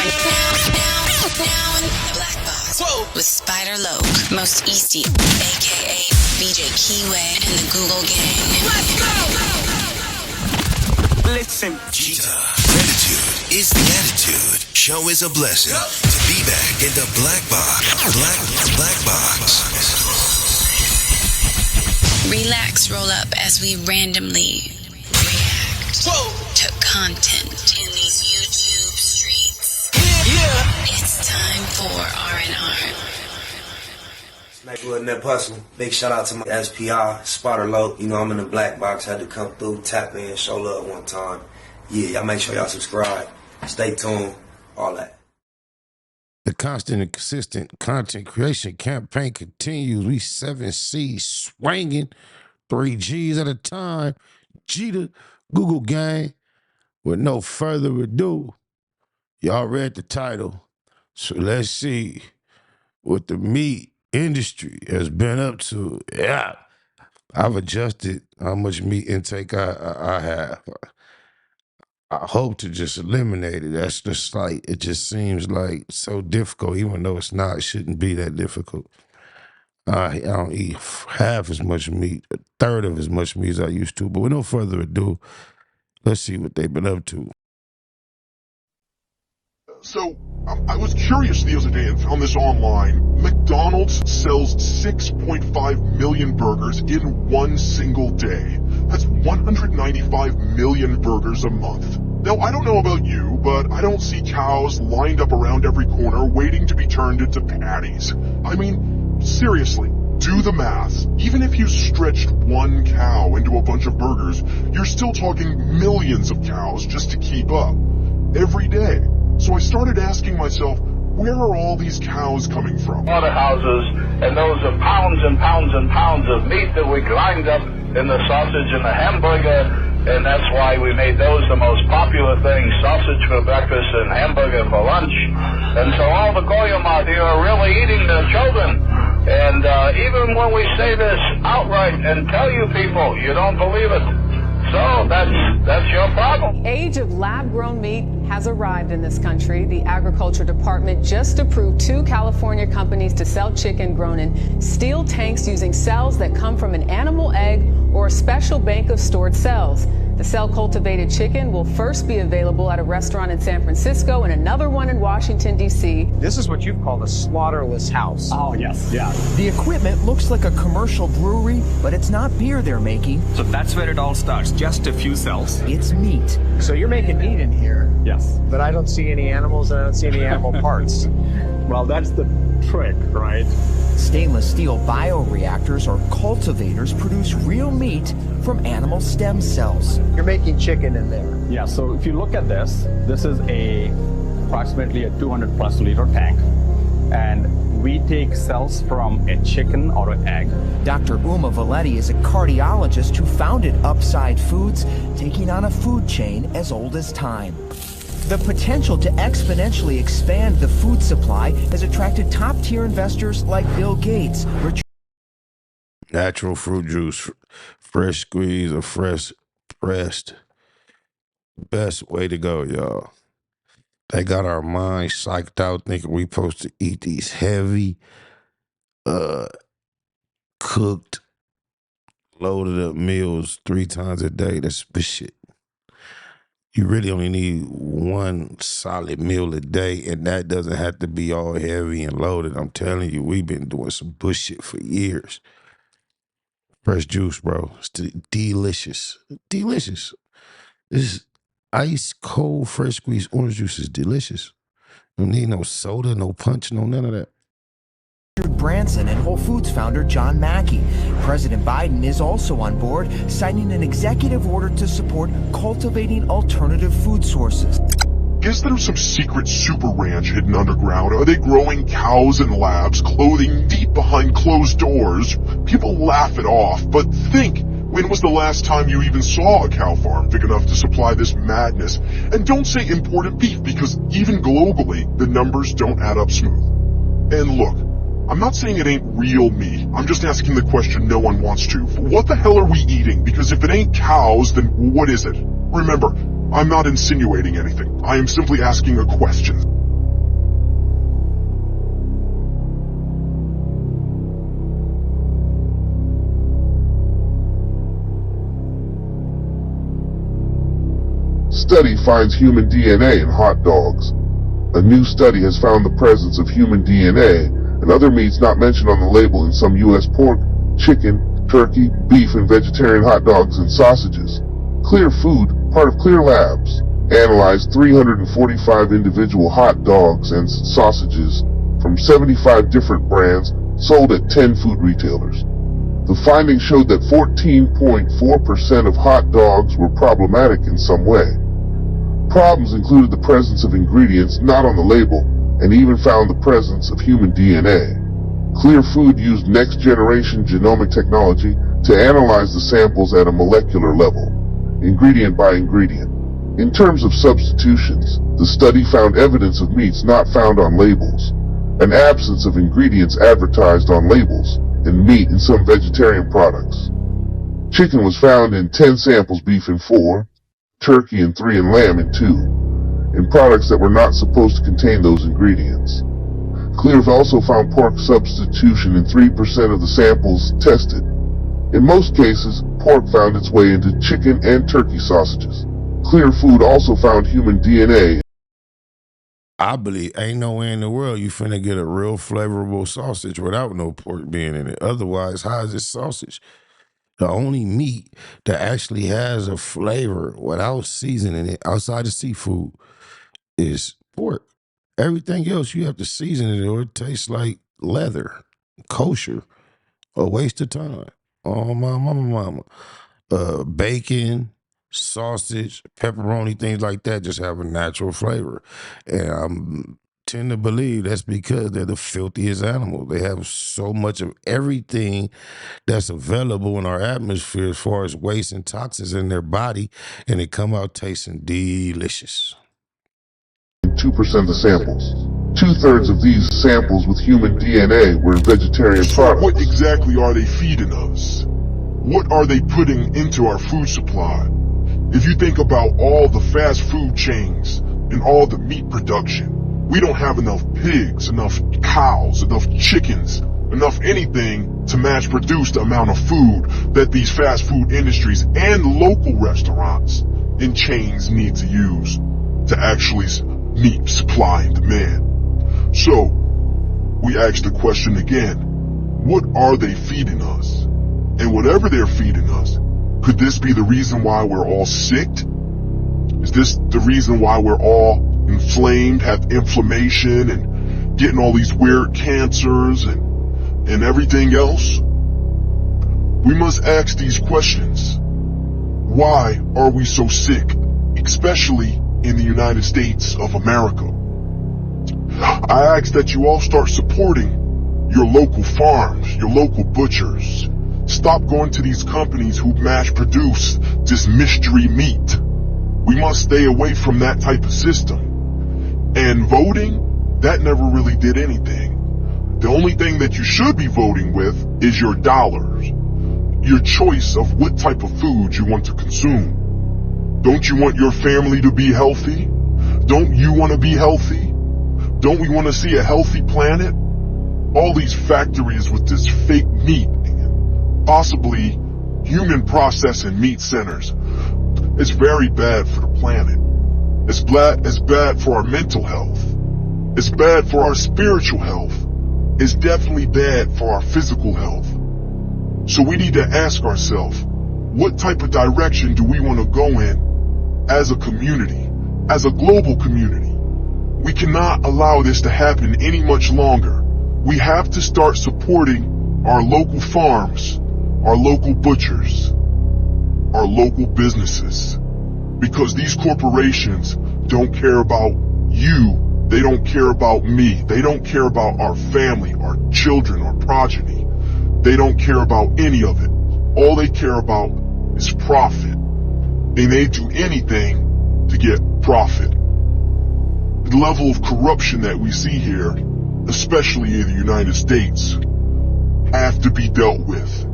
Now in the Black Box with Spider Loke, Most Easty, aka VJ Keyway, and the Google Gang. Let's go! Listen, Cheetah. Gratitude is the attitude. Show is a blessing. To be back in the Black Box. Black Box. Relax, roll up as we randomly react to content in these YouTube streets. Yeah. It's time for R&R. Sniper Nip Hustle. Big shout out to my SPI, Spotter Low. You know I'm in the Black Box. Had to come through, tap in, show love one time. Yeah, y'all make sure y'all subscribe. Stay tuned. All that. The constant and consistent content creation campaign continues. We 7C swinging, 3 G's at a time. Cheetah, Google Gang. With no further ado, y'all read the title. So let's see what the meat industry has been up to. Yeah, I've adjusted how much meat intake I have. I hope to just eliminate it. That's just like, it just seems like so difficult, even though it's not, it shouldn't be that difficult. I don't eat half as much meat, a third of as much meat as I used to. But with no further ado, let's see what they've been up to. So, I was curious the other day and found this online. McDonald's sells 6.5 million burgers in one single day. That's 195 million burgers a month. Now, I don't know about you, but I don't see cows lined up around every corner waiting to be turned into patties. I mean, seriously, do the math. Even if you stretched one cow into a bunch of burgers, you're still talking millions of cows just to keep up. Every day. So I started asking myself, where are all these cows coming from? Slaughterhouses, and those are pounds and pounds and pounds of meat that we grind up in the sausage and the hamburger, and that's why we made those the most popular things, sausage for breakfast and hamburger for lunch. And so all the goyim out here are really eating their children. And even when we say this outright and tell you people, you don't believe it. So that's your problem. Age of lab-grown meat has arrived in this country. The Agriculture Department just approved 2 California companies to sell chicken grown in steel tanks using cells that come from an animal egg or a special bank of stored cells. The cell-cultivated chicken will first be available at a restaurant in San Francisco and another one in Washington, D.C. This is what you've called a slaughterless house. Oh, yes, yeah. The equipment looks like a commercial brewery, but it's not beer they're making. So that's where it all starts, just a few cells. It's meat. So you're making meat in here. Yes. But I don't see any animals and I don't see any animal parts. Well, that's the trick, right? Stainless steel bioreactors or cultivators produce real meat from animal stem cells. You're making chicken in there. Yeah, so if you look at this is approximately a 200 plus liter tank. And we take cells from a chicken or an egg. Dr. Uma Valetti is a cardiologist who founded Upside Foods, taking on a food chain as old as time. The potential to exponentially expand the food supply has attracted top-tier investors like Bill Gates. Natural fruit juice, fresh squeeze or fresh pressed. Best way to go, y'all. They got our minds psyched out thinking we supposed to eat these heavy, cooked, loaded up meals 3 times a day. That's shit. You really only need one solid meal a day, and that doesn't have to be all heavy and loaded. I'm telling you, we've been doing some bullshit for years. Fresh juice, bro. It's delicious. Delicious. This is ice cold fresh squeezed orange juice is delicious. You don't need no soda, no punch, no none of that. Richard Branson and Whole Foods founder John Mackey. President Biden is also on board, signing an executive order to support cultivating alternative food sources. Is there some secret super ranch hidden underground? Are they growing cows in labs, clothing deep behind closed doors? People laugh it off, but think, when was the last time you even saw a cow farm big enough to supply this madness? And don't say imported beef, because even globally, the numbers don't add up smooth. And look, I'm not saying it ain't real meat. I'm just asking the question no one wants to. What the hell are we eating? Because if it ain't cows, then what is it? Remember, I'm not insinuating anything. I am simply asking a question. Study finds human DNA in hot dogs. A new study has found the presence of human DNA and other meats not mentioned on the label in some U.S. pork, chicken, turkey, beef, and vegetarian hot dogs and sausages. Clear Food, part of Clear Labs, analyzed 345 individual hot dogs and sausages from 75 different brands sold at 10 food retailers. The findings showed that 14.4% of hot dogs were problematic in some way. Problems included the presence of ingredients not on the label and even found the presence of human DNA. Clear Food used next-generation genomic technology to analyze the samples at a molecular level, ingredient by ingredient. In terms of substitutions, the study found evidence of meats not found on labels, an absence of ingredients advertised on labels, and meat in some vegetarian products. Chicken was found in 10 samples, beef in 4, turkey in 3, and lamb in 2, in products that were not supposed to contain those ingredients. Clear also found pork substitution in 3% of the samples tested. In most cases, pork found its way into chicken and turkey sausages. Clear Food also found human DNA. I believe ain't no way in the world you finna get a real flavorful sausage without no pork being in it. Otherwise, how is this sausage? The only meat that actually has a flavor without seasoning it outside of seafood is pork. Everything else you have to season it or it tastes like leather, kosher, a waste of time. Oh, my mama. Bacon, sausage, pepperoni, things like that just have a natural flavor. And I tend to believe that's because they're the filthiest animals. They have so much of everything that's available in our atmosphere as far as waste and toxins in their body, and they come out tasting delicious. 2% of the samples. 2/3 of these samples with human DNA were in vegetarian products. What exactly are they feeding us? What are they putting into our food supply? If you think about all the fast food chains and all the meat production, we don't have enough pigs, enough cows, enough chickens, enough anything to mass produce the amount of food that these fast food industries and local restaurants and chains need to use to actually meet supply and demand. So, we ask the question again, what are they feeding us? And whatever they're feeding us, could this be the reason why we're all sick? Is this the reason why we're all inflamed, have inflammation, and getting all these weird cancers and everything else? We must ask these questions. Why are we so sick, especially in the United States of America? I ask that you all start supporting your local farms, your local butchers. Stop going to these companies who mass produce this mystery meat. We must stay away from that type of system. And voting, that never really did anything. The only thing that you should be voting with is your dollars. Your choice of what type of food you want to consume. Don't you want your family to be healthy? Don't you want to be healthy? Don't we want to see a healthy planet? All these factories with this fake meat, possibly human processing meat centers, it's very bad for the planet. It's bad for our mental health. It's bad for our spiritual health. It's definitely bad for our physical health. So we need to ask ourselves, what type of direction do we want to go in as a community, as a global community? We cannot allow this to happen any much longer. We have to start supporting our local farms, our local butchers, our local businesses, because these corporations don't care about you. They don't care about me. They don't care about our family, our children, our progeny. They don't care about any of it. All they care about is profit. And they do anything to get profit. The level of corruption that we see here, especially in the United States, have to be dealt with.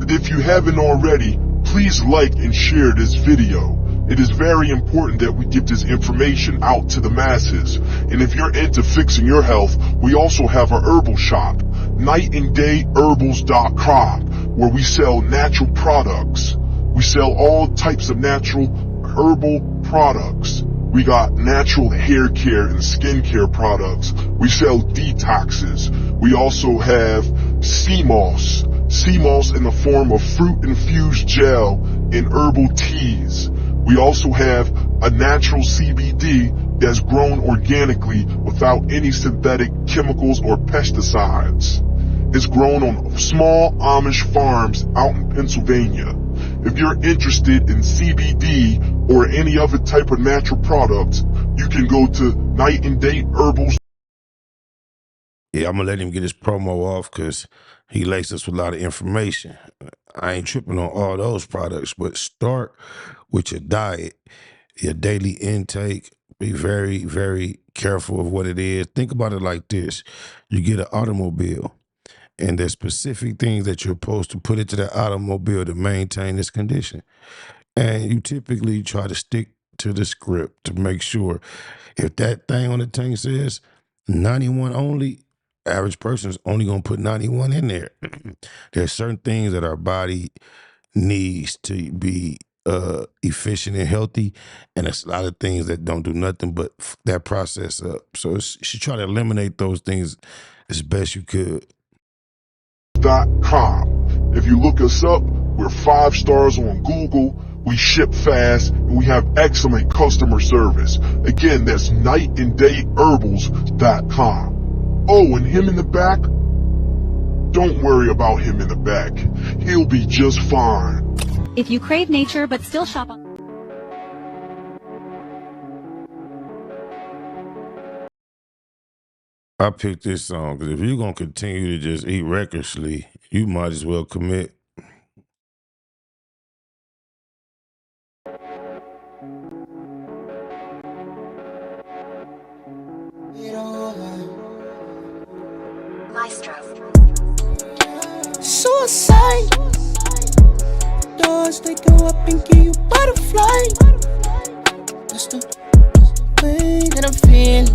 If you haven't already, please like and share this video. It is very important that we get this information out to the masses. And if you're into fixing your health, we also have our herbal shop, nightandDayHerbals.com, where we sell natural products. We sell all types of natural herbal products. We got natural hair care and skin care products. We sell detoxes. We also have sea moss. Sea moss in the form of fruit-infused gel and herbal teas. We also have a natural CBD that's grown organically without any synthetic chemicals or pesticides. It's grown on small Amish farms out in Pennsylvania. If you're interested in CBD or any other type of natural products, you can go to Night and Day Herbals. Yeah, I'm going to let him get his promo off because he laced us with a lot of information. I ain't tripping on all those products, but start with your diet, your daily intake. Be very, very careful of what it is. Think about it like this. You get an automobile, and there's specific things that you're supposed to put into that automobile to maintain its condition. And you typically try to stick to the script to make sure if that thing on the tank says 91 only, average person is only going to put 91 in there. There's certain things that our body needs to be efficient and healthy, and there's a lot of things that don't do nothing but that process up. So you should try to eliminate those things as best you could. .com. If you look us up, we're 5 stars on Google. We ship fast, and we have excellent customer service. Again, that's nightandayherbals.com. Oh, and him in the back? Don't worry about him in the back. He'll be just fine. If you crave nature but still shop on... I picked this song because if you're going to continue to just eat recklessly, you might as well commit. Maestro. Suicide. Doors, they go up and give you butterfly. That's the way that I'm feeling.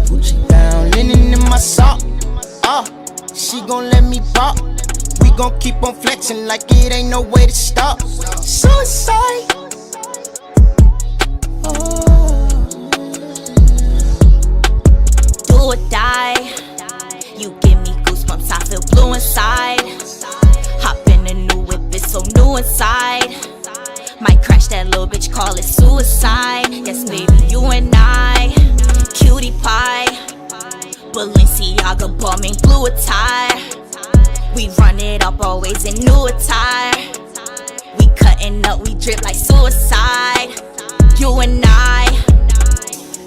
Gucci down, linen in my sock. She gon' let me pop. We gon' keep on flexing like it ain't no way to stop. Suicide. Do or die. You give me goosebumps, I feel blue inside. Hop in a new whip, it's so new inside. Might crash that little bitch, call it suicide. Yes, baby, you and I, cutie pie. Balenciaga bumming blue attire. We run it up always in new attire. We cutting up, we drip like suicide. You and I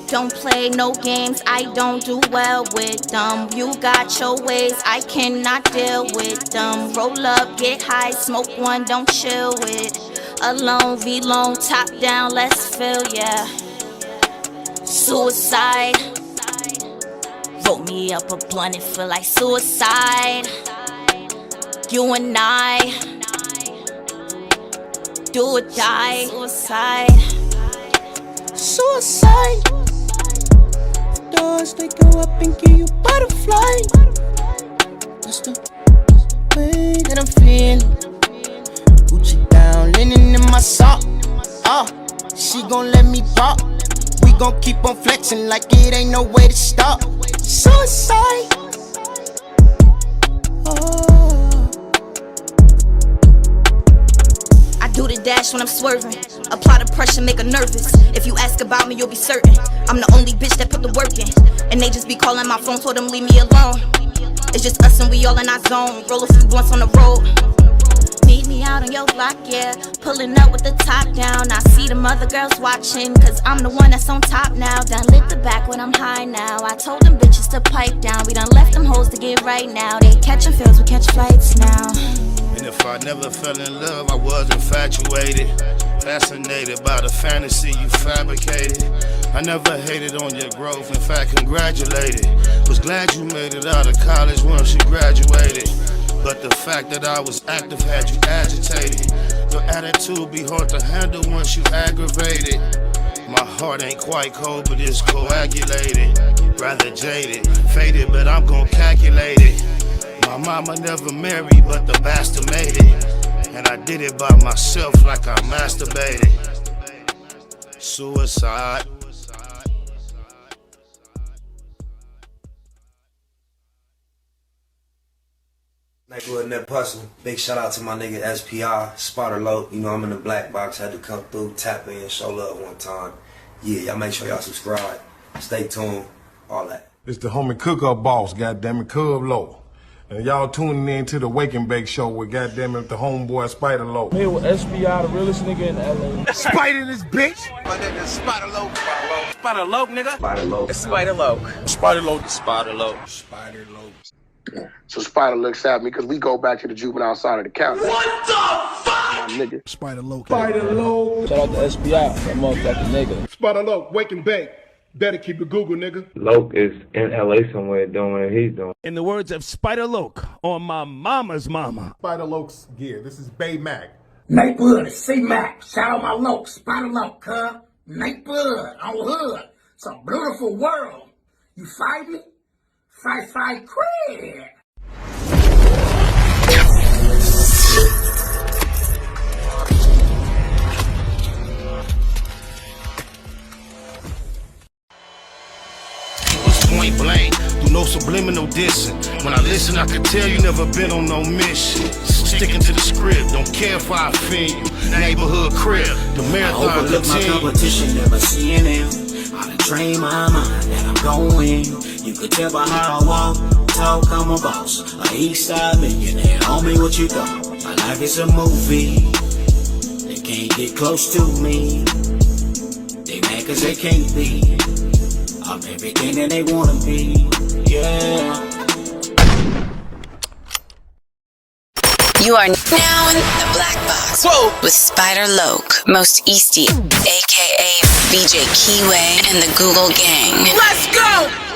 don't play no games, I don't do well with them. You got your ways, I cannot deal with them. Roll up, get high, smoke one, don't chill with. Alone, V-lone, top down, let's feel, yeah. Suicide. Roll me up a blunt, it feel like suicide. You and I, do or die. Suicide. Suicide. Doors, they go up and give you butterfly. That's the way that I'm feeling. Gucci down, linen in my sock. She gon' let me pop. We gon' keep on flexing like it ain't no way to stop. Suicide. I do the dash when I'm swerving. Apply the pressure, make her nervous. If you ask about me, you'll be certain I'm the only bitch that put the work in. And they just be calling my phone, told them leave me alone. It's just us and we all in our zone. Roll a few blunts on the road. Meet me out on your block, yeah. Pulling up with the top down. I see them other girls watching, cause I'm the one that's on top now. Done lit the back when I'm high now. I told them bitches to pipe down. We done left them hoes to get right now. They catching feels, we catch flights now. And if I never fell in love, I was infatuated. Fascinated by the fantasy you fabricated. I never hated on your growth, in fact congratulated. Was glad you made it out of college once you graduated. But the fact that I was active had you agitated. Your attitude be hard to handle once you aggravated. My heart ain't quite cold, but it's coagulated. Rather jaded, faded, but I'm gon' calculate it. My mama never married, but the bastard made it. And I did it by myself like I masturbated. suicide. Nigga in that puzzle. Big shout out to my nigga SPI, Spotter Low. You know I'm in the black box, had to come through, tap in, show love one time. Yeah, y'all make sure y'all subscribe. Stay tuned, all that. It's the homie Cook-Up Boss, goddammit, Cub Low. And y'all tuning in to the Wake and Bake Show with goddammit the homeboy Spider Low. Me with SPI, the realest nigga in LA. Spider this bitch! My nigga Spider Low. Spider Low, nigga. Spider Low. Spider Low. Spider Low. Spider Low. Spider Low. So Spider looks at me because we go back to the juvenile side of the county. What the fuck? My nigga. Spider Low. Spider Low. Shout out to SPI, that motherfucking nigga. Spider Low, Wake and Bake. Better keep it Google, nigga. Loke is in LA somewhere doing what he's doing. In the words of Spider Loke on my mama's mama. Spider Loke's gear. This is Bay Mac. Nate Blood, C-Mac. Shout out my Loke, Spider Loke, huh? Nate Blood, on hood. It's a beautiful world. You fight me? Fight, Craig. Point blank, do no subliminal dissing. When I listen, I can tell you never been on no mission. Sticking to the script, don't care if I offend you. Neighborhood crib, the marathon I overlook my competition, never seeing them. I done train my mind that I'm going. You could tell by how I walk, talk, I'm a boss. A east side millionaire, homie, what you thought? My life is a movie. They can't get close to me. They mad cause they can't be. I'm everything that they wanna be, yeah. You are now in the Black Box with Spider Loke, Most Easty, aka BJ Keyway, and the Google Gang. Let's go!